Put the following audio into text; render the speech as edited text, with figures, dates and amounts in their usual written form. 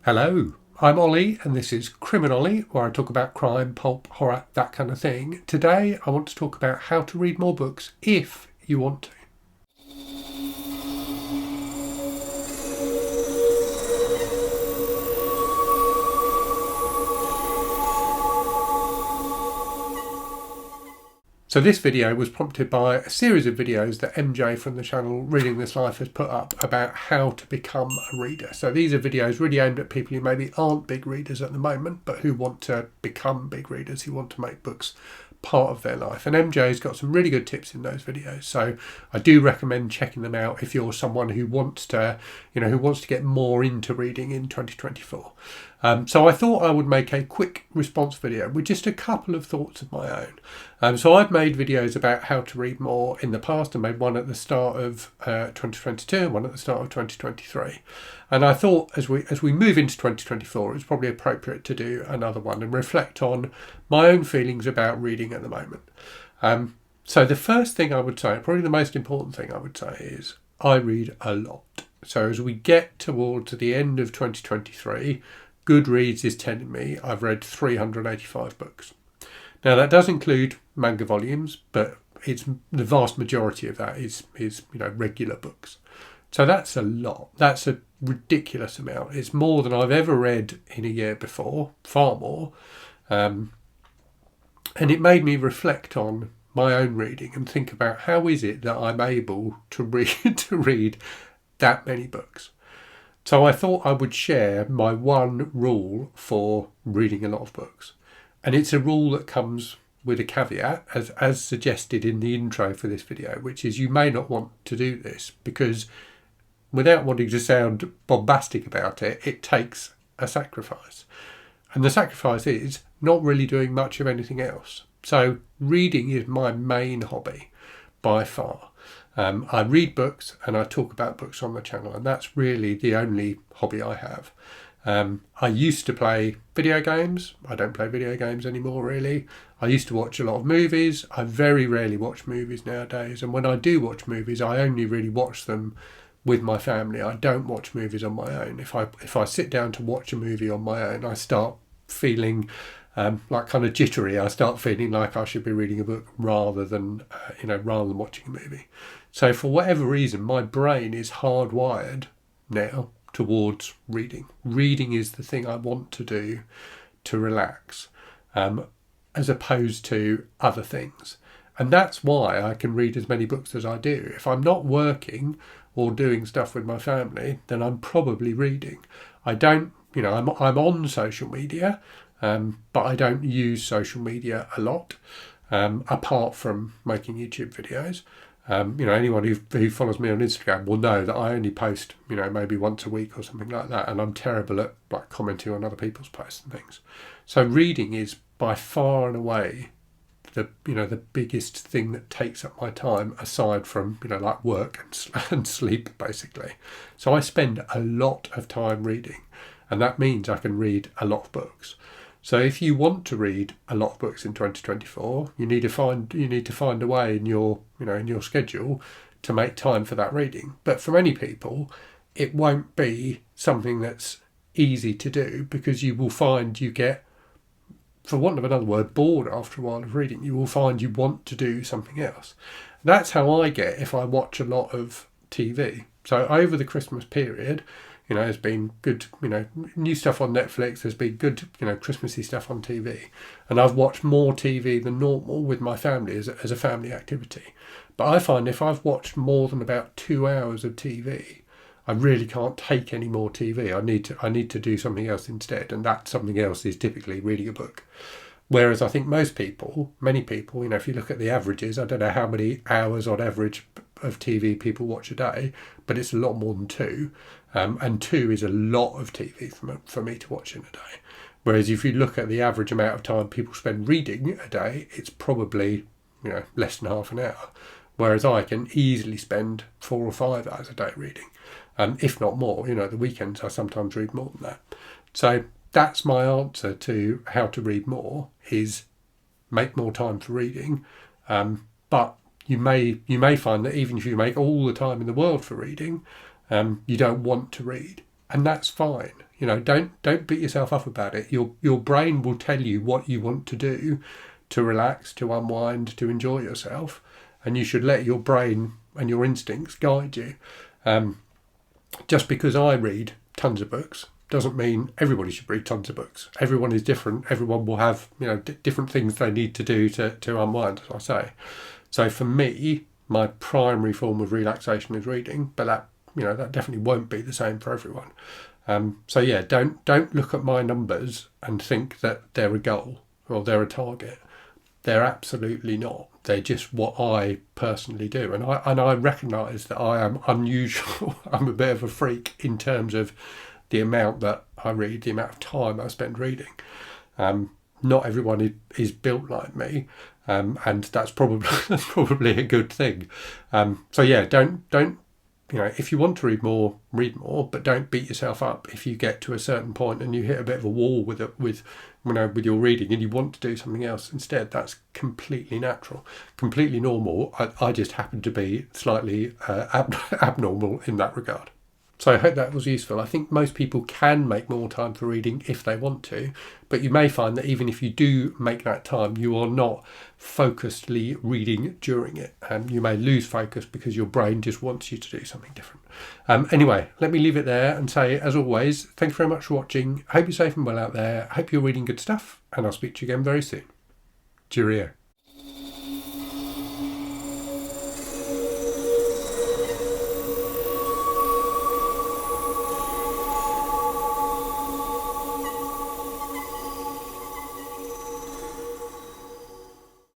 Hello, I'm Ollie and this is Criminally, where I talk about crime, pulp, horror, that kind of thing. Today I want to talk about how to read more books if you want to. So this video was prompted by a series of videos that MJ from the channel Reading This Life has put up about how to become a reader. So these are videos really aimed at people who maybe aren't big readers at the moment, but who want to become big readers, who want to make books part of their life. And MJ's got some really good tips in those videos. So I do recommend checking them out if you're someone who wants to, get more into reading in 2024. So I thought I would make a quick response video with just a couple of thoughts of my own. So I've made videos about how to read more in the past. I made one at the start of 2022 and one at the start of 2023. And I thought as we move into 2024, it's probably appropriate to do another one and reflect on my own feelings about reading at the moment. So the first thing I would say, probably the most important thing I would say, is I read a lot. So as we get towards the end of 2023, Goodreads is telling me I've read 385 books. Now that does include manga volumes, but it's the vast majority of that is regular books. So that's a lot. That's a ridiculous amount. It's more than I've ever read in a year before, far more. And it made me reflect on my own reading and think about how is it that I'm able to read that many books. So I thought I would share my one rule for reading a lot of books. And it's a rule that comes with a caveat, as suggested in the intro for this video, which is you may not want to do this because, without wanting to sound bombastic about it, it takes a sacrifice. And the sacrifice is not really doing much of anything else. So reading is my main hobby by far. I read books and I talk about books on the channel, and that's really the only hobby I have. I used to play video games. I don't play video games anymore, really. I used to watch a lot of movies. I very rarely watch movies nowadays. And when I do watch movies, I only really watch them with my family. I don't watch movies on my own. If I sit down to watch a movie on my own, I start feeling like kind of jittery. I start feeling like I should be reading a book rather than watching a movie. So for whatever reason, my brain is hardwired now towards reading. Reading is the thing I want to do to relax, as opposed to other things. And that's why I can read as many books as I do. If I'm not working or doing stuff with my family, then I'm probably reading. I don't, I'm on social media, but I don't use social media a lot, apart from making YouTube videos. Anyone who follows me on Instagram will know that I only post, maybe once a week or something like that, and I'm terrible at commenting on other people's posts and things. So reading is by far and away the biggest thing that takes up my time, aside from work and sleep, basically. So I spend a lot of time reading, and that means I can read a lot of books. So if you want to read a lot of books in 2024, you need to find a way in your schedule to make time for that reading. But for many people, it won't be something that's easy to do, because you will find you get, for want of another word, bored after a while of reading. You will find you want to do something else. That's how I get if I watch a lot of TV. So over the Christmas period, there's been good, new stuff on Netflix. There's been good, Christmassy stuff on TV. And I've watched more TV than normal with my family as a family activity. But I find if I've watched more than about 2 hours of TV, I really can't take any more TV. I need to do something else instead. And that something else is typically reading a book. Whereas I think many people, if you look at the averages, I don't know how many hours on average of TV people watch a day, but it's a lot more than 2. And 2 is a lot of TV for me to watch in a day. Whereas if you look at the average amount of time people spend reading a day, it's probably less than half an hour. Whereas I can easily spend 4 or 5 hours a day reading, if not more. The weekends I sometimes read more than that. So that's my answer to how to read more, is make more time for reading. But you may find that even if you make all the time in the world for reading, you don't want to read, and that's fine. You know, don't beat yourself up about it. Your brain will tell you what you want to do to relax, to unwind, to enjoy yourself, and you should let your brain and your instincts guide you. Just because I read tons of books doesn't mean everybody should read tons of books. Everyone is different. Everyone will have, you know, different things they need to do to unwind, as I say. So for me, my primary form of relaxation is reading, but that, you know, that definitely won't be the same for everyone. So yeah, don't look at my numbers and think that they're a goal or they're a target. They're absolutely not. They're just what I personally do, and I recognise that I am unusual. I'm a bit of a freak in terms of the amount that I read, the amount of time I spend reading. Not everyone is built like me, and that's probably a good thing. So yeah, don't you know, if you want to read more, but don't beat yourself up if you get to a certain point and you hit a bit of a wall with your reading and you want to do something else instead. That's completely natural, completely normal. I just happen to be slightly abnormal in that regard. So I hope that was useful. I think most people can make more time for reading if they want to, but you may find that even if you do make that time, you are not focusedly reading during it, and you may lose focus because your brain just wants you to do something different. Anyway, let me leave it there and say, as always, thank you very much for watching. I hope you're safe and well out there. I hope you're reading good stuff, and I'll speak to you again very soon. Cheerio.